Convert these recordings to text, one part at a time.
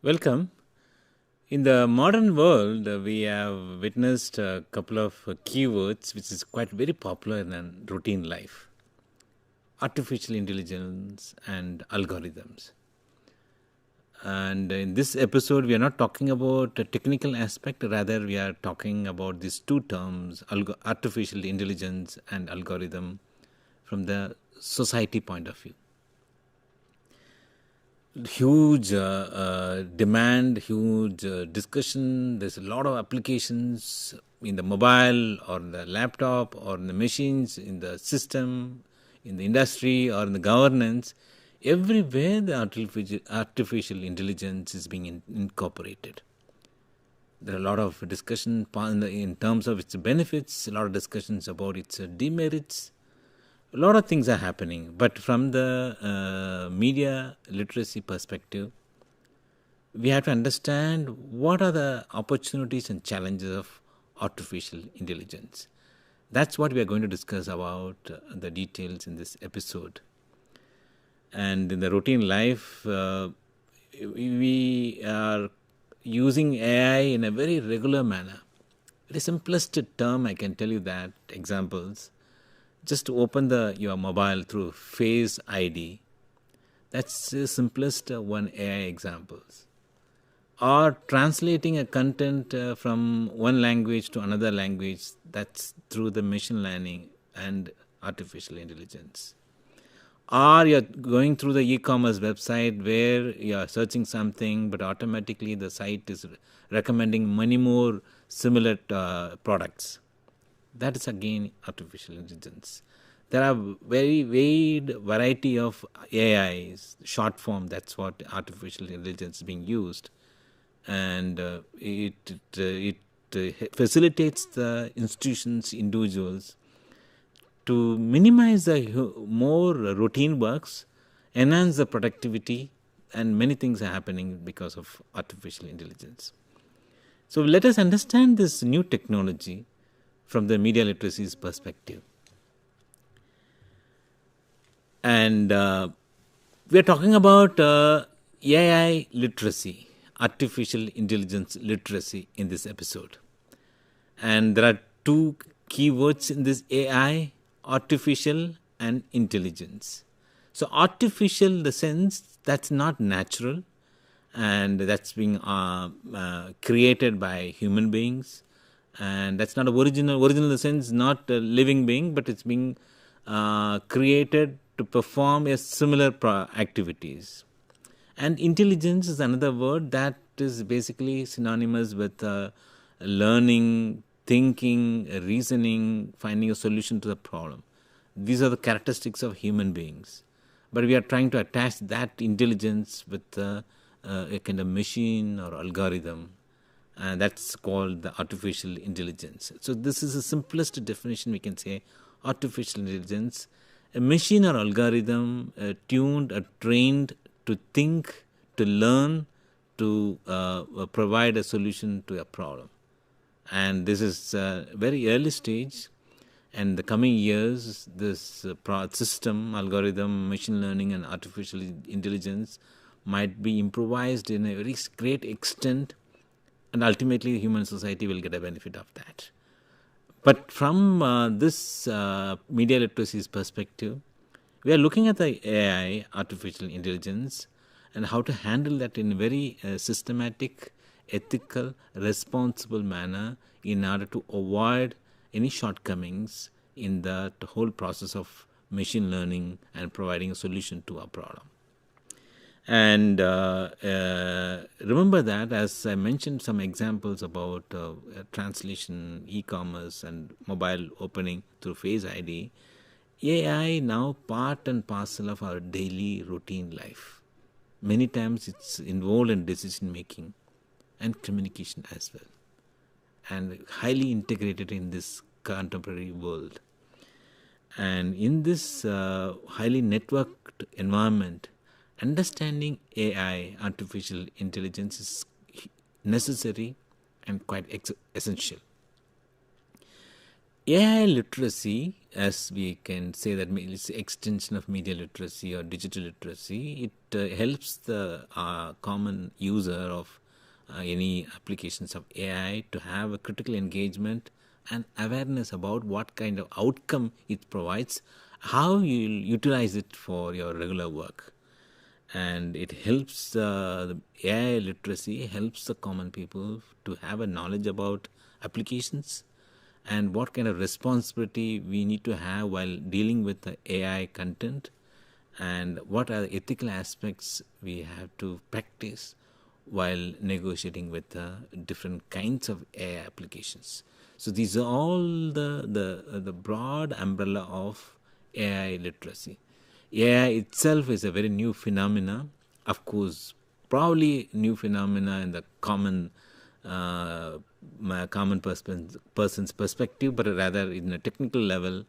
Welcome. In the modern world, we have witnessed a couple of keywords which is quite very popular in routine life: artificial intelligence and algorithms. And in this episode, we are not talking about a technical aspect, rather, we are talking about these two terms, artificial intelligence and algorithm, from the society point of view. Huge demand, huge discussion. There's a lot of applications in the mobile or in the laptop or in the machines, in the system, in the industry or in the governance. Everywhere the artificial intelligence is being incorporated. There are a lot of discussion in terms of its benefits, a lot of discussions about its demerits. A lot of things are happening, but from the media literacy perspective, we have to understand what are the opportunities and challenges of artificial intelligence. That's what we are going to discuss about the details in this episode. And in the routine life, we are using AI in a very regular manner. The simplest term, I can tell you that, examples. Just open your mobile through Face ID. That's the simplest one AI examples. Or translating a content from one language to another language, that's through the machine learning and artificial intelligence. Or you're going through the e-commerce website where you're searching something, but automatically the site is recommending many more similar products. That is again artificial intelligence. There are very wide variety of AIs, short form, that's what artificial intelligence is being used. And it facilitates the institutions, individuals to minimize the more routine works, enhance the productivity, and many things are happening because of artificial intelligence. So let us understand this new technology from the media literacy's perspective. And we are talking about AI literacy, artificial intelligence literacy in this episode. And there are two keywords in this AI, artificial and intelligence. So artificial, the sense that's not natural and that's being created by human beings. And that's not original in the sense not a living being, but it's being created to perform a similar activities. And intelligence is another word that is basically synonymous with learning, thinking, reasoning, finding a solution to the problem. These are the characteristics of human beings. But we are trying to attach that intelligence with a kind of machine or algorithm. And that's called the artificial intelligence. So this is the simplest definition we can say. Artificial intelligence, a machine or algorithm tuned or trained to think, to learn, to provide a solution to a problem. And this is a very early stage. And the coming years, this system, algorithm, machine learning and artificial intelligence might be improvised in a very great extent, and ultimately human society will get a benefit of that. But from this media literacy's perspective, we are looking at the AI, artificial intelligence, and how to handle that in a very systematic, ethical, responsible manner in order to avoid any shortcomings in the whole process of machine learning and providing a solution to our problem. And remember that, as I mentioned some examples about translation, e-commerce and mobile opening through Face ID, AI now part and parcel of our daily routine life. Many times it's involved in decision making and communication as well, and highly integrated in this contemporary world. And in this highly networked environment, understanding AI, artificial intelligence, is necessary and quite essential. AI literacy as we can say that it's extension of media literacy or digital literacy. It helps the common user of any applications of AI to have a critical engagement and awareness about what kind of outcome it provides, how you utilize it for your regular work. And it helps the AI literacy helps the common people to have a knowledge about applications and what kind of responsibility we need to have while dealing with the AI content, and what are the ethical aspects we have to practice while negotiating with different kinds of AI applications. So these are all the broad umbrella of AI literacy. AI itself is a very new phenomena, of course, probably new phenomena in the common person's perspective, but rather in a technical level,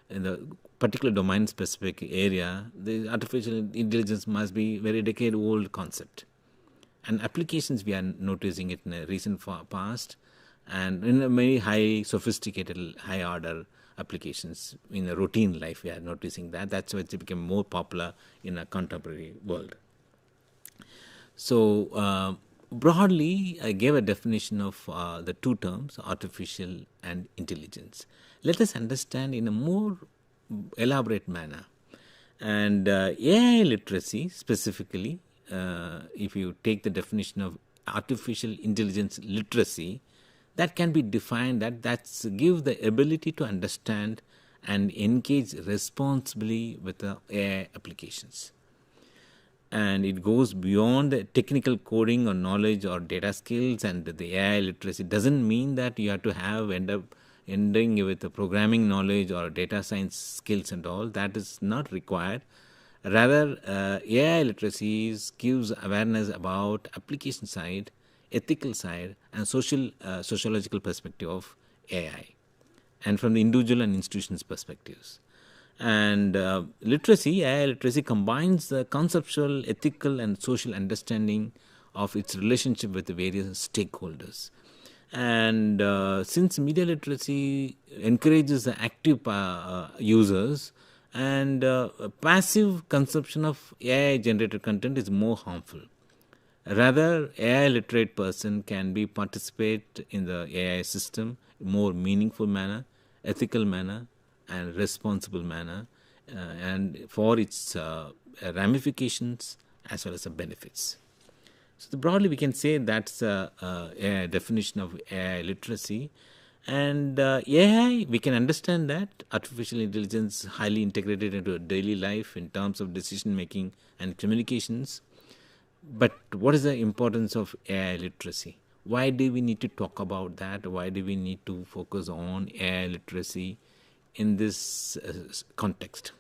in the particular domain specific area, the artificial intelligence must be very decade old concept. And applications we are noticing it in a recent past, and in a very high sophisticated, high order applications in a routine life we are noticing that. That's why it became more popular in a contemporary world. So broadly, I gave a definition of the two terms, artificial and intelligence. Let us understand in a more elaborate manner. And AI literacy specifically, if you take the definition of artificial intelligence literacy, that can be defined that's give the ability to understand and engage responsibly with the AI applications. And it goes beyond the technical coding or knowledge or data skills, and the AI literacy doesn't mean that you have to end up ending with the programming knowledge or data science skills and all. That is not required. Rather, AI literacy gives awareness about application side, ethical side, and sociological perspective of AI, and from the individual and institutions perspectives. And AI literacy combines the conceptual, ethical, and social understanding of its relationship with the various stakeholders. And since media literacy encourages the active users, and passive consumption of AI-generated content is more harmful. Rather, AI literate person can be participate in the AI system in more meaningful manner, ethical manner, and responsible manner, and for its ramifications as well as the benefits. So broadly, we can say that's a definition of AI literacy. And AI, we can understand that artificial intelligence is highly integrated into daily life in terms of decision making and communications. But what is the importance of AI literacy? Why do we need to talk about that? Why do we need to focus on AI literacy in this context?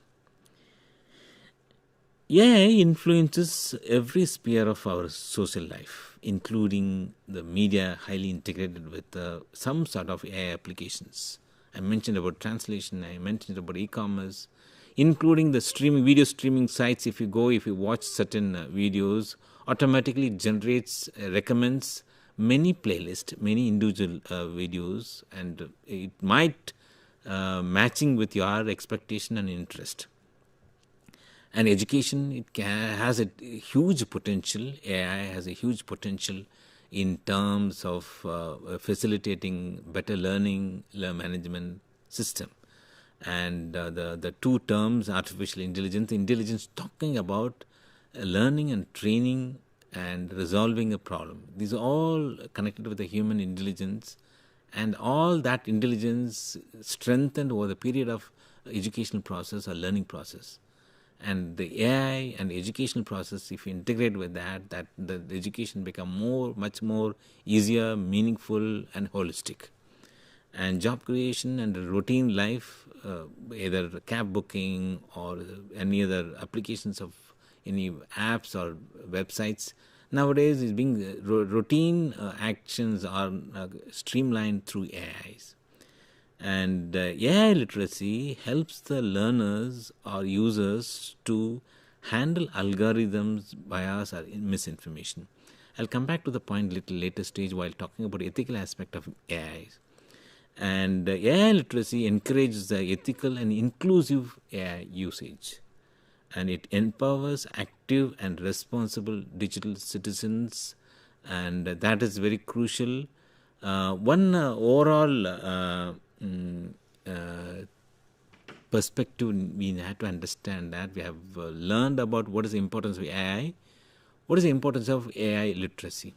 AI influences every sphere of our social life, including the media highly integrated with some sort of AI applications. I mentioned about translation, I mentioned about e-commerce, including the video streaming sites. If you watch certain videos, automatically generates, recommends many playlists, many individual videos, and it might matching with your expectation and interest. And education, it has a huge potential. AI has a huge potential in terms of facilitating better learning management system. And the two terms, artificial intelligence talking about learning and training and resolving a problem. These are all connected with the human intelligence, and all that intelligence strengthened over the period of educational process or learning process. And the AI and the educational process, if you integrate with that the education become much more easier, meaningful, and holistic. And job creation and routine life, either cab booking or any other applications of any apps or websites, nowadays is being routine actions are streamlined through AIs. And AI literacy helps the learners or users to handle algorithms, bias, or misinformation. I'll come back to the point little later stage while talking about ethical aspect of AI. And AI literacy encourages the ethical and inclusive AI usage, and it empowers active and responsible digital citizens, and that is very crucial. One overall perspective, we have to understand that we have learned about what is the importance of AI, what is the importance of AI literacy.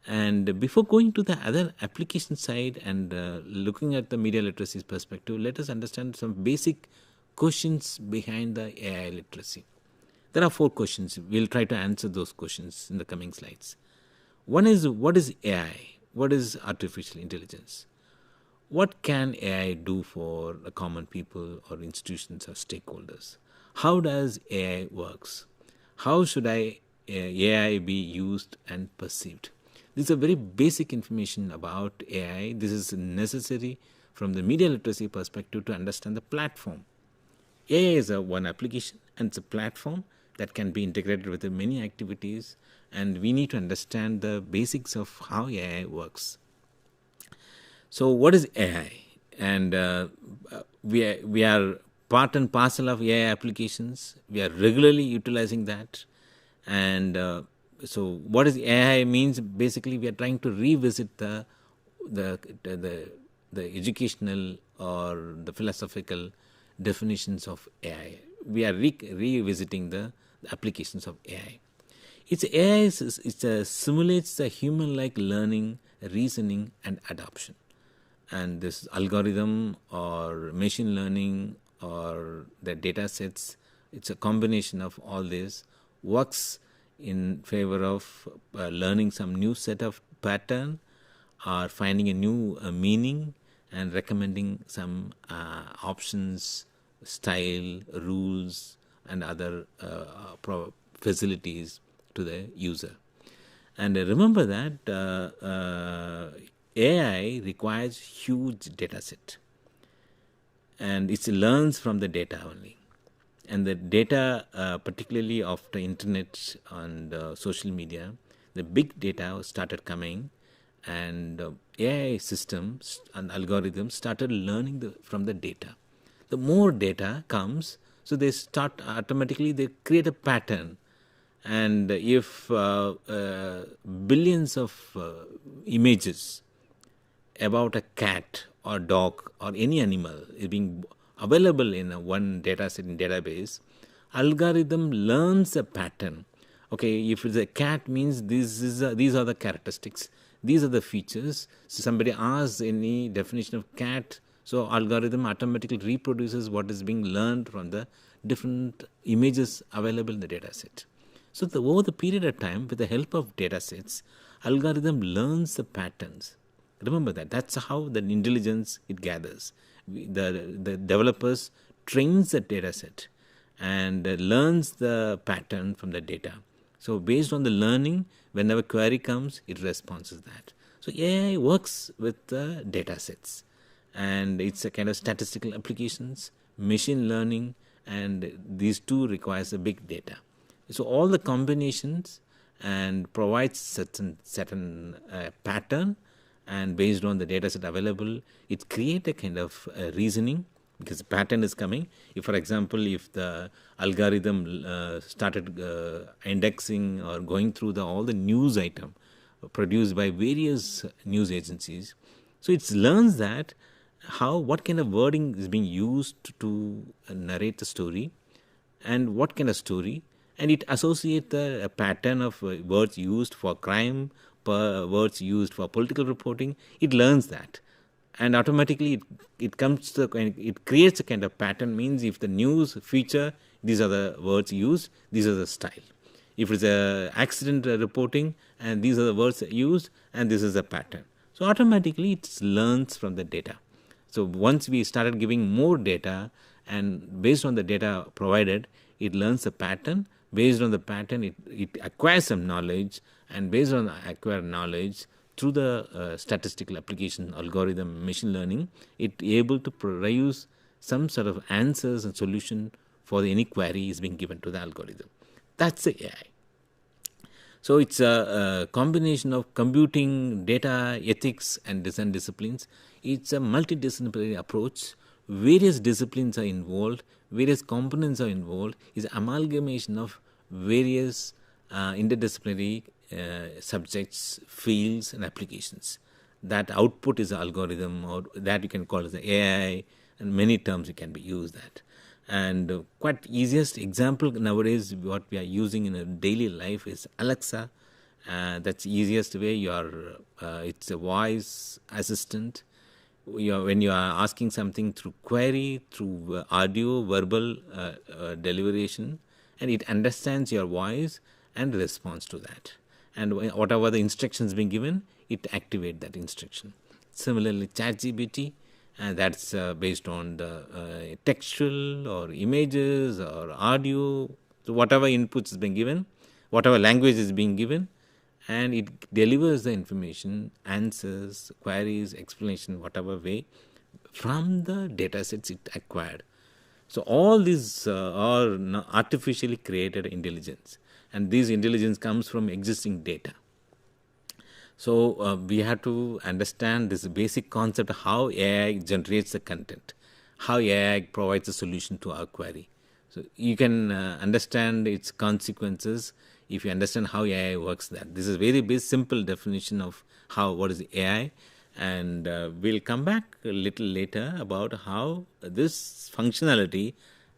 And before going to the other application side and looking at the media literacy perspective, let us understand some basic questions behind the AI literacy. There are 4 questions. We'll try to answer those questions in the coming slides. One is, what is AI? What is artificial intelligence? What can AI do for the common people or institutions or stakeholders? How does AI works? How should AI be used and perceived? This is a very basic information about AI. This is necessary from the media literacy perspective to understand the platform. AI is one application, and it's a platform that can be integrated with many activities, and we need to understand the basics of how AI works. So what is AI? And we are part and parcel of AI applications. We are regularly utilizing that. And so what is AI means? Basically, we are trying to revisit the educational or the philosophical definitions of AI. We are revisiting the applications of AI. AI simulates the human-like learning, reasoning, and adoption. And this algorithm or machine learning or the data sets, it's a combination of all this, works in favor of learning some new set of pattern or finding a new meaning and recommending some options, style, rules, and other facilities to the user. And remember that AI requires huge data set, and it learns from the data only. And the data, particularly of the internet and social media, the big data started coming, and AI systems and algorithms started learning from the data. The more data comes, so they start automatically, they create a pattern. And if billions of images about a cat or dog or any animal is being available in one data set in database, algorithm learns a pattern. Okay, if it's a cat, means these are the characteristics, these are the features. So somebody asks any definition of cat, so algorithm automatically reproduces what is being learned from the different images available in the data set. So over the period of time, with the help of data sets, algorithm learns the patterns. Remember that. That's how the intelligence it gathers. The developers trains the data set and learns the pattern from the data. So based on the learning, whenever query comes, it responds to that. So AI works with the data sets, and it's a kind of statistical applications, machine learning, and these two requires a big data. So all the combinations and provides certain pattern, and based on the data set available, it create a kind of reasoning, because the pattern is coming. If, for example, if the algorithm started indexing or going through all the news item produced by various news agencies, so it learns that what kind of wording is being used to narrate the story, and what kind of story, and it associates the pattern of words used for crime, words used for political reporting. It learns that, and automatically it creates a kind of pattern. Means if the news feature, these are the words used, these are the style. If it's a accident reporting, and these are the words used, and this is the pattern. So automatically it learns from the data. So once we started giving more data, and based on the data provided, it learns the pattern. Based on the pattern, it acquires some knowledge, and based on acquired knowledge, through the statistical application, algorithm, machine learning, it able to produce some sort of answers and solution for any query is being given to the algorithm. That's the AI. So it's a combination of computing, data, ethics, and design disciplines. It's a multidisciplinary approach. Various disciplines are involved, various components are involved. It's an amalgamation of various interdisciplinary subjects, fields, and applications. That output is an algorithm, or that you can call as the AI, and many terms you can be used that. And quite easiest example nowadays what we are using in a daily life is Alexa. That's the easiest way. It's a voice assistant. When you are asking something through query, through audio, verbal deliberation, and it understands your voice and responds to that. And whatever the instructions being given, it activates that instruction. Similarly, ChatGPT, that's based on the textual or images or audio. So whatever inputs is being given, whatever language is being given, and it delivers the information, answers, queries, explanation, whatever way, from the data sets it acquired. So all these are artificially created intelligence, and this intelligence comes from existing data. So we have to understand this basic concept of how AI generates the content, how AI provides a solution to our query. So you can understand its consequences if you understand how AI works. That this is a very simple definition of what is AI, and we'll come back a little later about how this functionality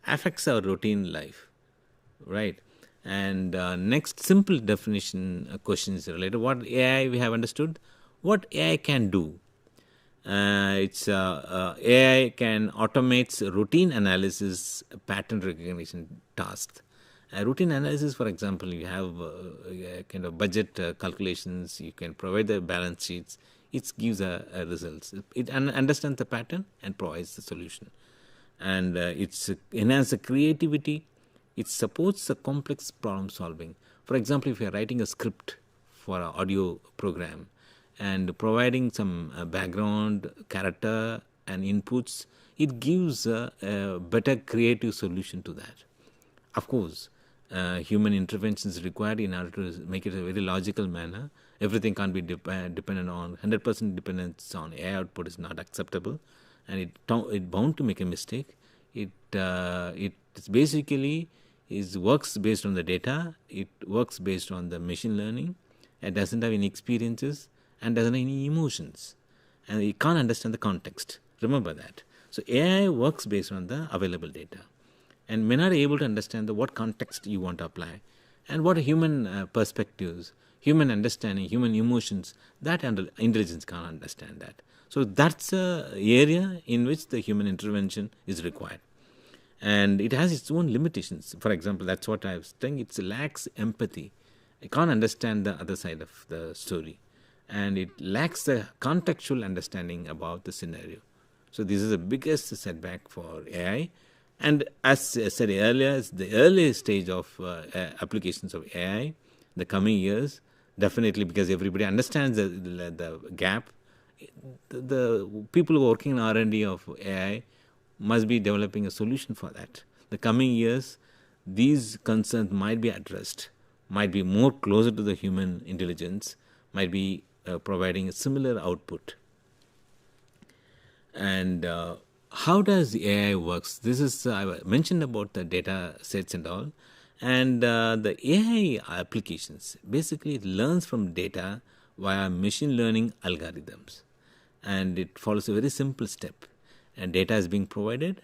affects our routine life, right? And next simple definition question is related. What AI we have understood? What AI can do? AI can automate routine analysis, pattern recognition tasks. Routine analysis, for example, you have kind of budget calculations. You can provide the balance sheets. It gives a results. It understands the pattern and provides the solution. And it's enhances the creativity. It supports the complex problem solving. For example, if you are writing a script for an audio program and providing some background, character, and inputs, it gives a better creative solution to that. Of course, human intervention is required in order to make it a very logical manner. Everything can't be dependent on 100% dependence on AI output is not acceptable, and it bound to make a mistake. It basically works based on the data. It works based on the machine learning. It doesn't have any experiences and doesn't have any emotions, and it can't understand the context. Remember that. So AI works based on the available data, and may not be able to understand what context you want to apply, and what human perspectives, human understanding, human emotions, that intelligence can't understand that. So that's an area in which the human intervention is required. And it has its own limitations. For example, that's what I was saying, it lacks empathy. It can't understand the other side of the story. And it lacks the contextual understanding about the scenario. So this is the biggest setback for AI. And as I said earlier, it's the early stage of applications of AI. The coming years, definitely, because everybody understands the gap. The people who are working in R&D of AI must be developing a solution for that. The coming years, these concerns might be addressed, might be more closer to the human intelligence, might be providing a similar output. And how does the AI works? This is I mentioned about the data sets and all, and the AI applications basically it learns from data via machine learning algorithms, and it follows a very simple step. And data is being provided,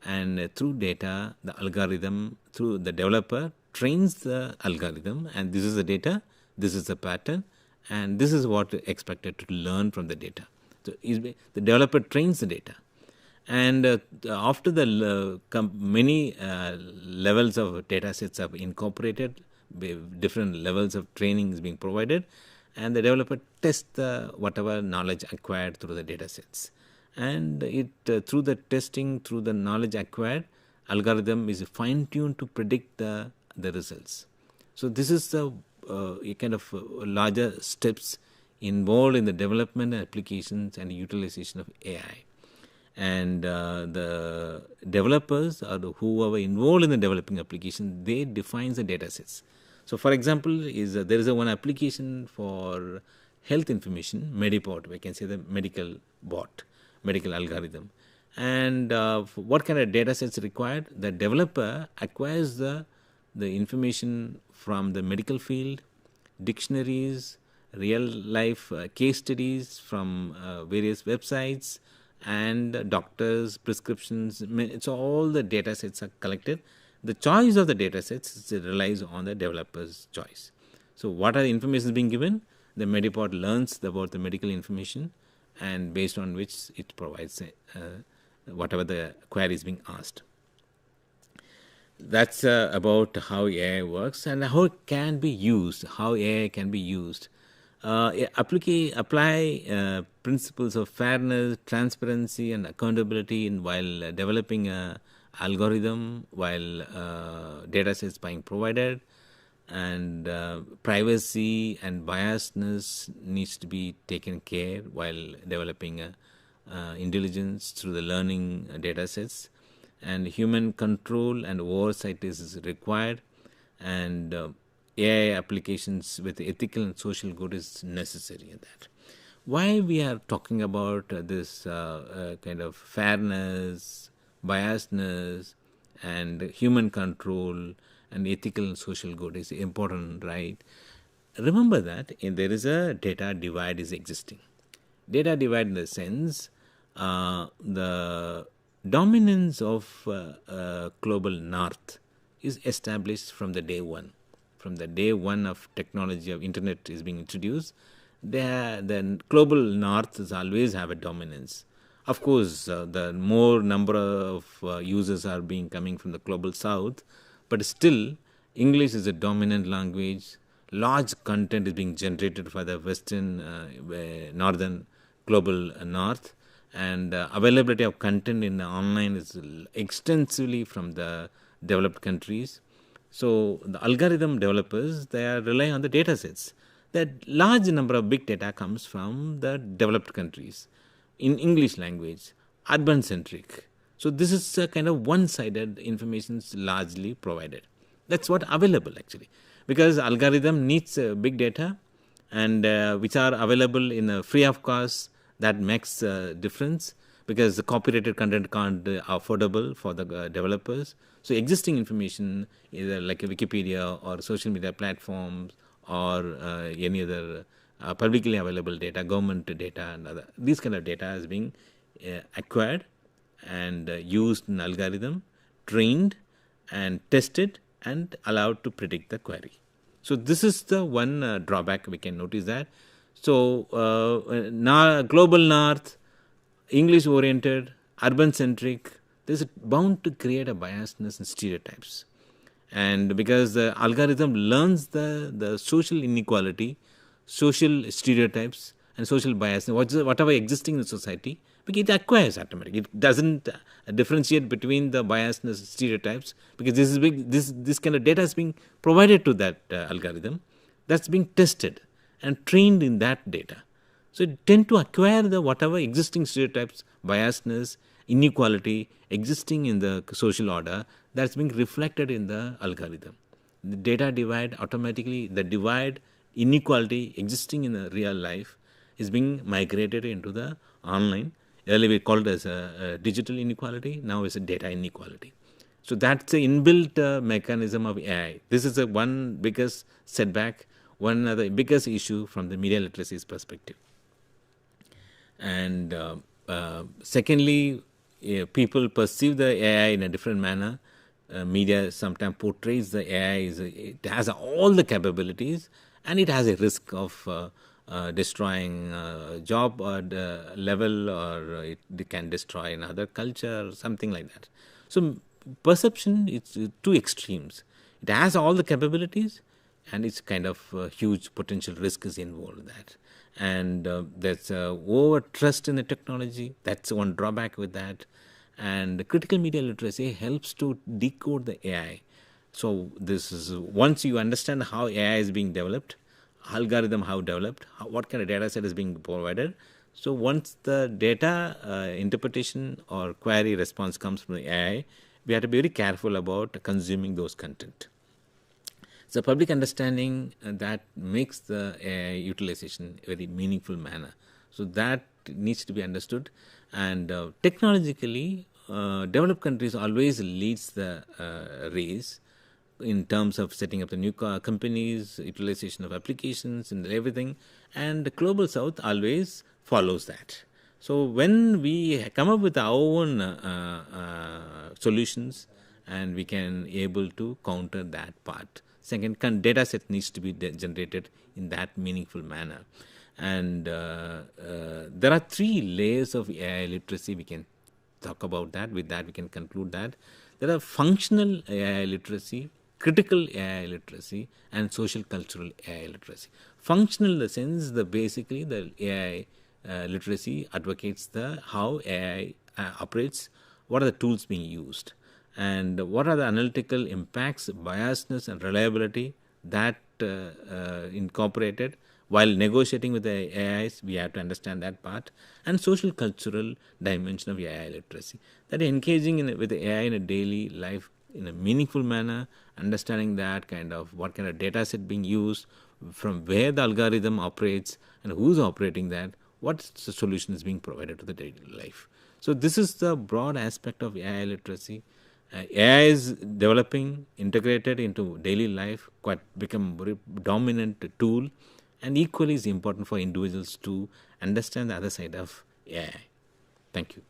and through data, the algorithm, through the developer, trains the algorithm, and this is the data, this is the pattern, and this is what expected to learn from the data. So the developer trains the data, and after the many levels of data sets are incorporated, different levels of training is being provided, and the developer tests whatever knowledge acquired through the data sets. And it through the testing, through the knowledge acquired, algorithm is fine-tuned to predict the results. So this is a kind of larger steps involved in the development and applications and utilization of AI. And the developers or whoever involved in the developing application, they define the data sets. So for example, there is one application for health information, Mediport, we can say the medical bot, medical algorithm. And what kind of data sets required? The developer acquires the information from the medical field, dictionaries, real life case studies from various websites, and doctors, prescriptions. So all the data sets are collected. The choice of the data sets relies on the developer's choice. So what are the information being given? The Medipod learns about the medical information, and based on which it provides whatever the query is being asked. That's about how AI works and how it can be used, how AI can be used. Apply principles of fairness, transparency, and accountability while developing an algorithm, while data sets being provided, and privacy and biasness needs to be taken care while developing intelligence through the learning data sets, and human control and oversight is required, and AI applications with ethical and social good is necessary in that. Why we are talking about this kind of fairness, biasness, and human control and ethical and social good is important, right? Remember that there is a data divide is existing. Data divide in the sense the dominance of global north is established from the day one. From the day one of technology of internet is being introduced, the global north is always have a dominance. Of course, the more number of users are being coming from the global south, but still English is a dominant language. Large content is being generated for the western, northern global north, and availability of content in the online is extensively from the developed countries. So the algorithm developers, they are relying on the data sets. That large number of big data comes from the developed countries in English language, urban centric. So this is a kind of one-sided information is largely provided. That's what available actually, because algorithm needs big data, and which are available in a free of cost. That makes a difference, because the copyrighted content can't affordable for the developers. So existing information, either like a Wikipedia or social media platforms or any other publicly available data, government data, and other these kind of data is being acquired and used in algorithm, trained and tested and allowed to predict the query. So this is the one drawback we can notice that. So global north, English oriented, urban centric, this is bound to create a biasness and stereotypes. And because the algorithm learns the social inequality, social stereotypes and social bias, whatever existing in society, because it acquires automatically. It doesn't differentiate between the biasness stereotypes, because this kind of data is being provided to that algorithm, that's being tested and trained in that data. So it tend to acquire the whatever existing stereotypes, biasness, inequality existing in the social order, that's being reflected in the algorithm. The data divide automatically, the divide, inequality existing in the real life is being migrated into the online. Earlier we called it as a digital inequality, now it's a data inequality. So that's the inbuilt mechanism of AI. This is the one biggest setback, one of the biggest issue from the media literacy's perspective. And secondly, people perceive the AI in a different manner. Media sometimes portrays the AI it has all the capabilities, and it has a risk of destroying job or level, or it can destroy another culture or something like that. So perception, it's two extremes. It has all the capabilities, and it's kind of huge potential risk is involved in that. And there's over trust in the technology. That's one drawback with that. And critical media literacy helps to decode the AI. So this is, once you understand how AI is being developed, algorithm how developed, what kind of data set is being provided. So once the data interpretation or query response comes from the AI, we have to be very careful about consuming those content. So public understanding that makes the AI utilization a very meaningful manner. So that needs to be understood. And technologically, developed countries always leads the race in terms of setting up the new companies, utilization of applications and everything, and the global south always follows that. So when we come up with our own solutions, and we can able to counter that part. Second, data set needs to be generated in that meaningful manner. And there are 3 layers of AI literacy. We can talk about that. With that, we can conclude that there are functional AI literacy, critical AI literacy, and social cultural AI literacy. Functional in the sense, basically the AI literacy advocates the how AI operates, what are the tools being used, and what are the analytical impacts, biasness, and reliability that incorporated. While negotiating with the AIs, we have to understand that part. And social cultural dimension of AI literacy, that engaging with the AI in a daily life in a meaningful manner, understanding that kind of what kind of data set being used, from where the algorithm operates, and who's operating that, what the solution is being provided to the daily life. So this is the broad aspect of AI literacy. AI is developing, integrated into daily life, quite become very dominant tool, and equally is important for individuals to understand the other side of AI. Thank you.